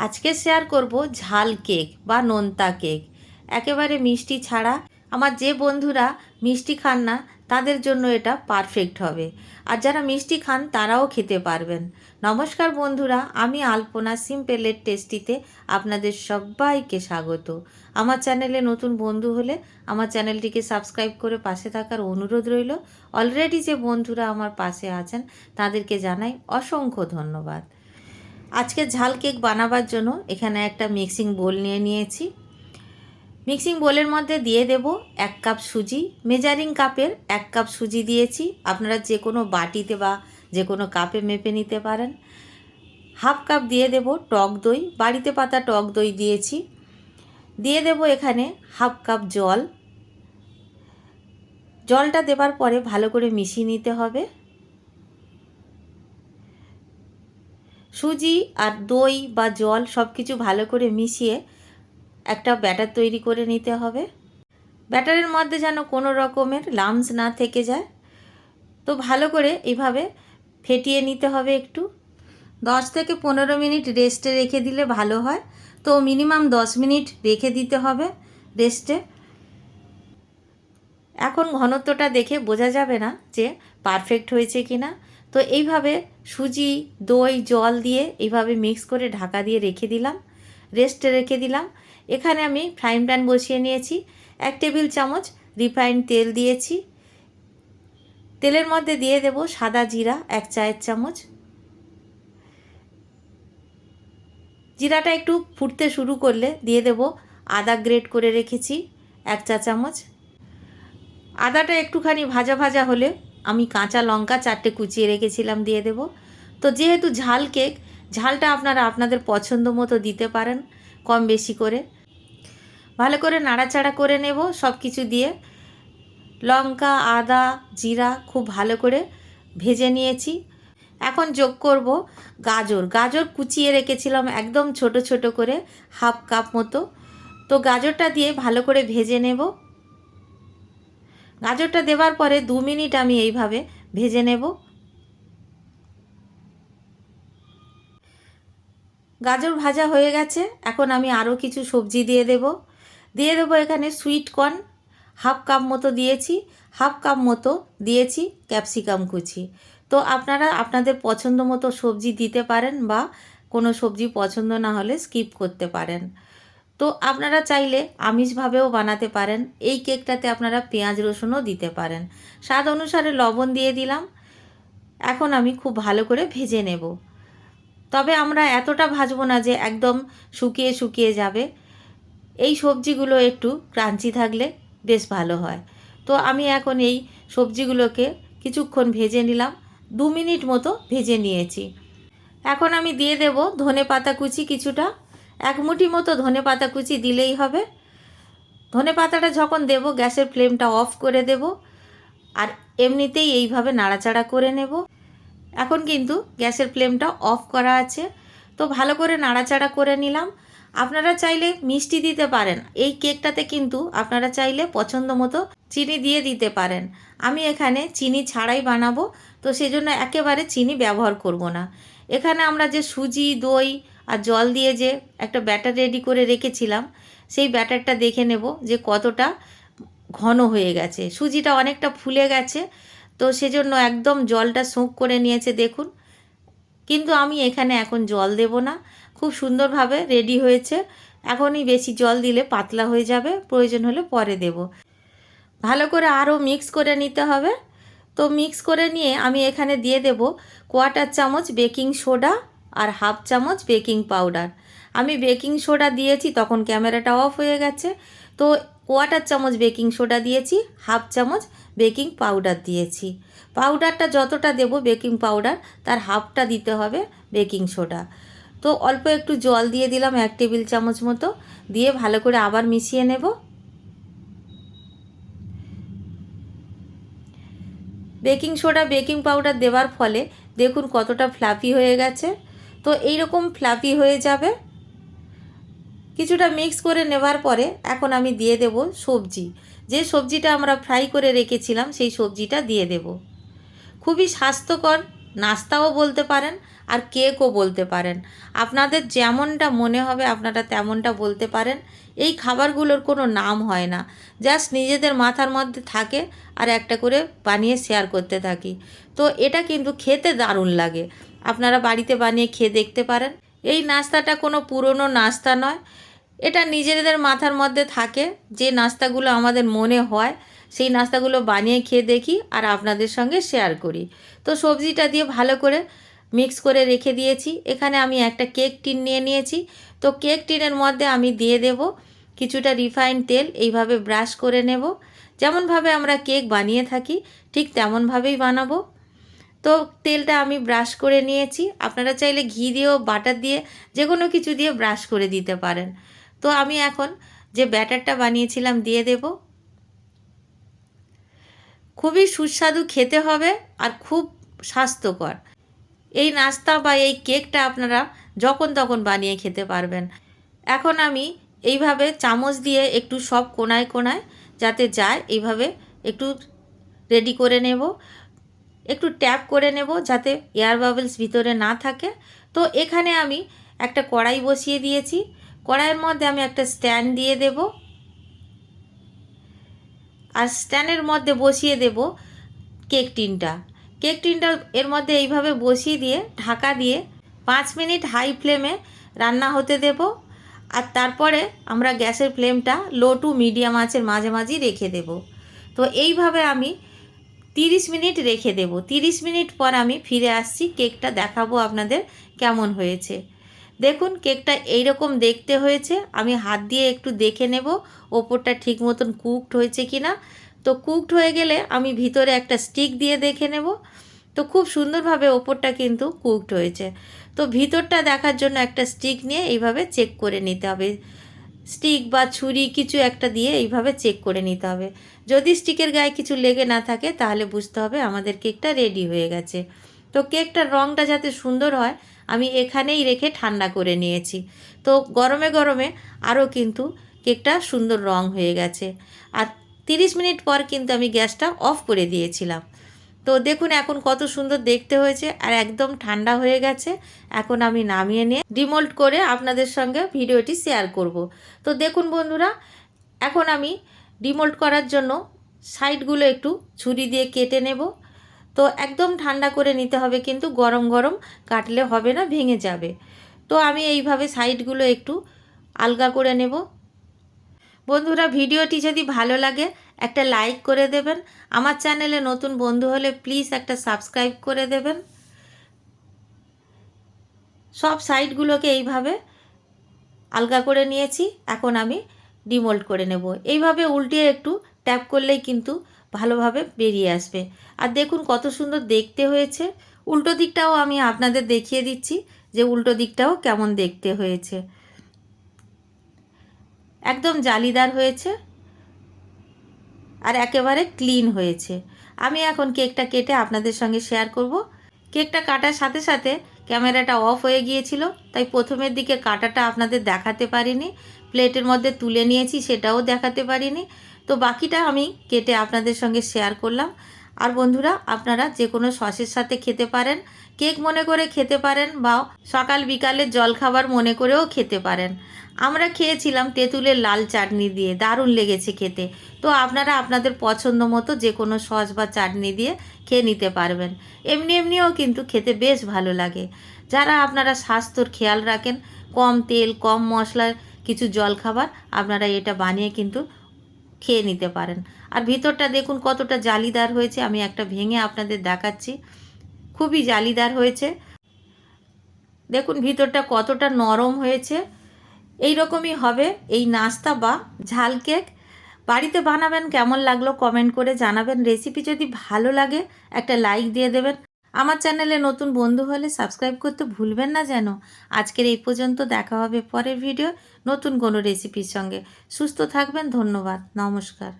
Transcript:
আজকে শেয়ার করব ঝাল কেক বা নোনতা কেক, একেবারে মিষ্টি ছাড়া। আমার যে বন্ধুরা মিষ্টি খান না তাদের জন্য এটা পারফেক্ট হবে, আর যারা মিষ্টি খান তারাও খেতে পারবেন। নমস্কার বন্ধুরা, আমি আলপনা সিম্পলের টেস্টিতে আপনাদের সবাইকে স্বাগত। আমার চ্যানেলে নতুন বন্ধু হলে আমার চ্যানেলটিকে সাবস্ক্রাইব করে পাশে থাকার অনুরোধ রইল। অলরেডি যে বন্ধুরা আমার পাশে আছেন তাদেরকে জানাই অসংখ্য ধন্যবাদ। আজকে ঝাল কেক বানাবার জন্য এখানে একটা মিক্সিং বোল নিয়ে নিয়েছি। মিক্সিং বোলের মধ্যে দিয়ে দেব 1 কাপ সুজি। মেজারিং কাপের 1 কাপ সুজি দিয়েছি, আপনারা যে কোনো বাটিতে বা যে কোনো কাপে মেপে নিতে পারেন। হাফ কাপ দিয়ে দেব টক দই, বাড়িতে পাতা টক দই দিয়েছি। দিয়ে দেব এখানে হাফ কাপ জল। জলটা দেবার পরে ভালো করে মিশিয়ে নিতে হবে। সুজি আর দই বা জল সব কিছু ভালো করে মিশিয়ে একটা ব্যাটার তৈরি করে নিতে হবে। ব্যাটারের মধ্যে যেন কোনো রকমের লামস না থেকে যায়, তো ভালো করে এইভাবে ফেটিয়ে নিতে হবে। একটু 10 থেকে 15 মিনিট রেস্টে রেখে দিলে ভালো হয়, তো মিনিমাম 10 মিনিট রেখে দিতে হবে রেস্টে। এখন ঘনত্বটা দেখে বোঝা যাবে না যে পারফেক্ট হয়েছে কি না। তো এইভাবে সুজি দই জল দিয়ে এইভাবে মিক্স করে ঢাকা দিয়ে রেখে দিলাম, রেস্টে রেখে দিলাম। এখানে আমি ফ্রাইং প্যান বসিয়ে নিয়েছি। 1 টেবিল চামচ রিফাইন্ড তেল দিয়েছি। তেলের মধ্যে দিয়ে দেব সাদা জিরা 1 চায়ের চামচ। জিরাটা একটু ফুটতে শুরু করলে দিয়ে দেব আদা গ্রেট করে রেখেছি 1 চা চামচ। আদাটা একটুখানি ভাজা ভাজা হলে আমি কাঁচা লঙ্কা 4টে কুচিয়ে রেখেছিলাম দিয়ে দেব। তো যেহেতু ঝাল কেক, ঝালটা আপনারা আপনাদের পছন্দ মতো দিতে পারেন কম বেশি করে। ভালো করে নাড়াচাড়া করে নেব সব কিছু দিয়ে। লঙ্কা আদা জিরা খুব ভালো করে ভেজে নিয়েছি। এখন যোগ করব গাজর। গাজর কুচিয়ে রেখেছিলাম একদম ছোট ছোট করে, হাফ কাপ মতো। তো গাজরটা দিয়ে ভালো করে ভেজে নেব। গাজরটা দেওয়ার পরে 2 মিনিট আমি এইভাবে ভেজে নেব। গাজর ভাজা হয়ে গেছে। এখন আমি আরও কিছু সবজি দিয়ে দেব। এখানে সুইট কর্ন হাফ কাপ মতো দিয়েছি, হাফ কাপ মতো দিয়েছি ক্যাপসিকাম কুচি। তো আপনারা আপনাদের পছন্দ মতো সবজি দিতে পারেন, বা কোনো সবজি পছন্দ না হলে স্কিপ করতে পারেন। তো আপনারা চাইলে আমিষভাবেও বানাতে পারেন। এই কেকটাতে আপনারা পেঁয়াজ রসুনও দিতে পারেন। স্বাদ অনুসারে লবণ দিয়ে দিলাম। এখন আমি খুব ভালো করে ভেজে নেব। তবে আমরা এতটা ভাজবো না যে একদম শুকিয়ে শুকিয়ে যাবে। এই সবজিগুলো একটু ক্রাঞ্চি থাকলে বেশ ভালো হয়। তো আমি এখন এই সবজিগুলোকে কিছুক্ষণ ভেজে নিলাম, 2 মিনিট মতো ভেজে নিয়েছি। এখন আমি দিয়ে দেব ধনেপাতা কুচি কিছুটা, 1 মুঠি মতো ধনেপাতা কুচি দিলেই হবে। ধনেপাতাটা যখন দেব গ্যাসের ফ্লেমটা অফ করে দেব, আর এমনিতেই এইভাবে নাড়াচাড়া করে নেব। এখন কিন্তু গ্যাসের ফ্লেমটা অফ করা আছে। তো ভালো করে নাড়াচাড়া করে নিলাম। আপনারা চাইলে মিষ্টি দিতে পারেন। এই কেকটাতে কিন্তু আপনারা চাইলে পছন্দ মতো চিনি দিয়ে দিতে পারেন। আমি এখানে চিনি ছাড়াই বানাবো, তো সেজন্য একেবারে চিনি ব্যবহার করব না। এখানে আমরা যে সুজি দই আর জল দিয়ে যে একটা ব্যাটার রেডি করে রেখেছিলাম, সেই ব্যাটারটা দেখে নেব যে কতটা ঘন হয়ে গেছে। সুজিটা অনেকটা ফুলে গেছে, তো সেজন্য একদম জলটা সোক করে নিয়েছে দেখুন। কিন্তু আমি এখানে এখন জল দেব না, খুব সুন্দরভাবে রেডি হয়েছে। এখনই বেশি জল দিলে পাতলা হয়ে যাবে, প্রয়োজন হলে পরে দেব। ভালো করে আরও মিক্স করে নিতে হবে। তো মিক্স করে নিয়ে আমি এখানে দিয়ে দেব 1/4 চামচ বেকিং সোডা আর হাফ চামচ বেকিং পাউডার। আমি বেকিং সোডা দিয়েছি তখন ক্যামেরাটা অফ হয়ে গেছে, তো 1/4 চামচ বেকিং সোডা দিয়েছি, হাফ চামচ বেকিং পাউডার দিয়েছি। পাউডারটা যতটা দেব বেকিং পাউডার তার হাফটা দিতে হবে বেকিং সোডা। তো অল্প একটু জল দিয়ে দিলাম 1 টেবিল চামচ মতো, দিয়ে ভালো করে আবার মিশিয়ে নেব। বেকিং সোডা বেকিং পাউডার দেওয়ার ফলে দেখুন কতটা ফ্লাফি হয়ে গেছে। তো এই রকম ফ্লাফি হয়ে যাবে। কিছুটা মিক্স করে নেবার পরে এখন আমি দিয়ে দেব সবজি। যে সবজিটা আমরা ফ্রাই করে রেখেছিলাম সেই সবজিটা দিয়ে দেব। খুবই স্বাস্থ্যকর নাস্তাও বলতে পারেন আর কেকও বলতে পারেন। আপনাদের যেমনটা মনে হবে আপনারা তেমনটা বলতে পারেন। এই খাবারগুলোর কোনো নাম হয় না, জাস্ট নিজেদের মাথার মধ্যে থাকে আর একটা করে বানিয়ে শেয়ার করতে থাকি। তো এটা কিন্তু খেতে দারুণ লাগে, আপনারা বাড়িতে বানিয়ে খেয়ে দেখতে পারেন। এই নাস্তাটা কোনো পুরনো নাস্তা নয়, এটা নিজেদের মাথার মধ্যে থাকে। যে নাস্তাগুলো আমাদের মনে হয় সেই নাস্তাগুলো বানিয়ে খেয়ে দেখি আর আপনাদের সঙ্গে শেয়ার করি। তো সবজিটা দিয়ে ভালো করে মিক্স করে রেখে দিয়েছি। এখানে আমি একটা কেক টিন নিয়ে নিয়েছি। তো কেক টিনের মধ্যে আমি দিয়ে দেব কিছুটা রিফাইন্ড তেল। এইভাবে ব্রাশ করে নেব, যেমনভাবে আমরা কেক বানিয়ে থাকি ঠিক তেমনভাবেই বানাবো। তো তেলটা আমি ব্রাশ করে নিয়েছি। আপনারা চাইলে ঘি দিয়েও বাটার দিয়ে যে কোনো কিছু দিয়ে ব্রাশ করে দিতে পারেন। তো আমি এখন যে ব্যাটারটা বানিয়েছিলাম দিয়ে দেব। খুবই সুস্বাদু খেতে হবে আর খুব স্বাস্থ্যকর। এই নাস্তা বা এই কেকটা আপনারা যখন তখন বানিয়ে খেতে পারবেন। এখন আমি এইভাবে চামচ দিয়ে একটু সব কোণায় কোণায় যাতে যায় এইভাবে একটু রেডি করে নেব। একটু ট্যাপ করে নেব যাতে এয়ার বাবলস ভিতরে না থাকে। তো এখানে আমি একটা কড়াই বসিয়ে দিয়েছি। কড়াইয়ের মধ্যে আমি একটা স্ট্যান্ড দিয়ে দেব আর স্ট্যান্ডের মধ্যে বসিয়ে দেব কেক টিনটা। কেক টিনটা এর মধ্যে এইভাবে বসিয়ে দিয়ে ঢাকা দিয়ে 5 মিনিট হাই ফ্লেমে রান্না হতে দেব। আর তারপরে আমরা গ্যাসের ফ্লেমটা লো টু মিডিয়াম আঁচের মাঝামাঝি রেখে দেব। তো এইভাবে আমি 30 মিনিট রেখে দেব। 30 মিনিট পর আমি ফিরে আসছি, কেকটা দেখাবো আপনাদের কেমন হয়েছে। দেখুন কেকটা এইরকম দেখতে হয়েছে। আমি হাত দিয়ে একটু দেখে নেব ওপরটা ঠিক মতন কুকড হয়েছে কি না। তো কুকড হয়ে গেলে আমি ভিতরে একটা স্টিক দিয়ে দেখে নেব। তো খুব সুন্দরভাবে ওপরটা কিন্তু কুকড হয়েছে। তো ভিতরটা দেখার জন্য একটা স্টিক নিয়ে এইভাবে চেক করে নিতে হবে। স্টিক বা ছুরি কিছু একটা দিয়ে এইভাবে চেক করে নিতে হবে। যদি স্টিকের গায়ে কিছু লেগে না থাকে তাহলে বুঝতে হবে আমাদের কেকটা রেডি হয়ে গেছে। তো কেকটার রঙটা যাতে সুন্দর হয় আমি এখানেই রেখে ঠান্ডা করে নিয়েছি। তো গরমে গরমে আরও কিন্তু কেকটা সুন্দর রং হয়ে গেছে। আর 30 মিনিট পর কিন্তু আমি গ্যাসটা অফ করে দিয়েছিলাম। তো দেখুন এখন কত সুন্দর দেখতে হয়েছে আর একদম ঠান্ডা হয়ে গেছে। এখন আমি নামিয়ে নিয়ে ডিমোল্ড করে আপনাদের সঙ্গে ভিডিওটি শেয়ার করব। তো দেখুন বন্ধুরা, এখন আমি ডিমোল্ড করার জন্য সাইডগুলো একটু ছুরি দিয়ে কেটে নেব। তো একদম ঠান্ডা করে নিতে হবে, কিন্তু গরম গরম কাটলে হবে না, ভেঙে যাবে। তো আমি এইভাবে সাইডগুলো একটু আলগা করে নেব। বন্ধুরা ভিডিওটি যদি ভালো লাগে একটা লাইক করে দেবেন। আমার চ্যানেলে নতুন বন্ধু হলে প্লিজ একটা সাবস্ক্রাইব করে দেবেন। সব সাইডগুলোকে এইভাবে আলগা করে নিয়েছি। এখন আমি ডিমোল্ড করে নেব। এইভাবে উল্টিয়ে একটু ট্যাপ করলেই কিন্তু ভালোভাবে বেরিয়ে আসবে। আর দেখুন কত সুন্দর দেখতে হয়েছে। উল্টো দিকটাও আমি আপনাদের দেখিয়ে দিচ্ছি যে উল্টো দিকটাও কেমন দেখতে হয়েছে। একদম জালিদার হয়েছে আর একেবারে ক্লিন হয়েছে। আমি এখন কেকটা কেটে আপনাদের সঙ্গে শেয়ার করব। কেকটা কাটার সাথে সাথে ক্যামেরাটা অফ হয়ে গিয়েছিল, তাই প্রথমের দিকে কাটাটা আপনাদের দেখাতে পারিনি। প্লেটের মধ্যে তুলে নিয়েছি সেটাও দেখাতে পারিনি। তো বাকিটা আমি কেটে আপনাদের সঙ্গে শেয়ার করলাম। আর বন্ধুরা আপনারা যে কোনো সসের সাথে খেতে পারেন, কেক মনে করে খেতে পারেন বা সকাল বিকালের জলখাবার মনে করেও খেতে পারেন। আমরা খেয়েছিলাম তেঁতুলের লাল চাটনি দিয়ে, দারুণ লেগেছে খেতে। তো আপনারা আপনাদের পছন্দ মতো যে কোনো সস বা চাটনি দিয়ে খেয়ে নিতে পারবেন। এমনিও কিন্তু খেতে বেশ ভালো লাগে। যারা আপনারা স্বাস্থ্যর খেয়াল রাখেন, কম তেল কম মশলার কিছু জলখাবার আপনারা এটা বানিয়ে কিন্তু খেয়ে নিতে পারেন। আর ভিতরটা দেখুন কতটা জালিদার হয়েছে। আমি একটা ভেঙে আপনাদের দেখাচ্ছি, খুবই জালিদার হয়েছে। দেখুন ভিতরটা কতটা নরম হয়েছে। এই রকমই হবে এই নাস্তা বা ঝাল কেক। বাড়িতে বানাবেন, কেমন লাগলো কমেন্ট করে জানাবেন। রেসিপি যদি ভালো লাগে একটা লাইক দিয়ে দেবেন। আমার চ্যানেলে নতুন বন্ধু হলে সাবস্ক্রাইব করতে ভুলবেন না যেন। আজকের এই পর্যন্ত, দেখা হবে পরের ভিডিও নতুন কোনো রেসিপির সঙ্গে। সুস্থ থাকবেন, ধন্যবাদ, নমস্কার।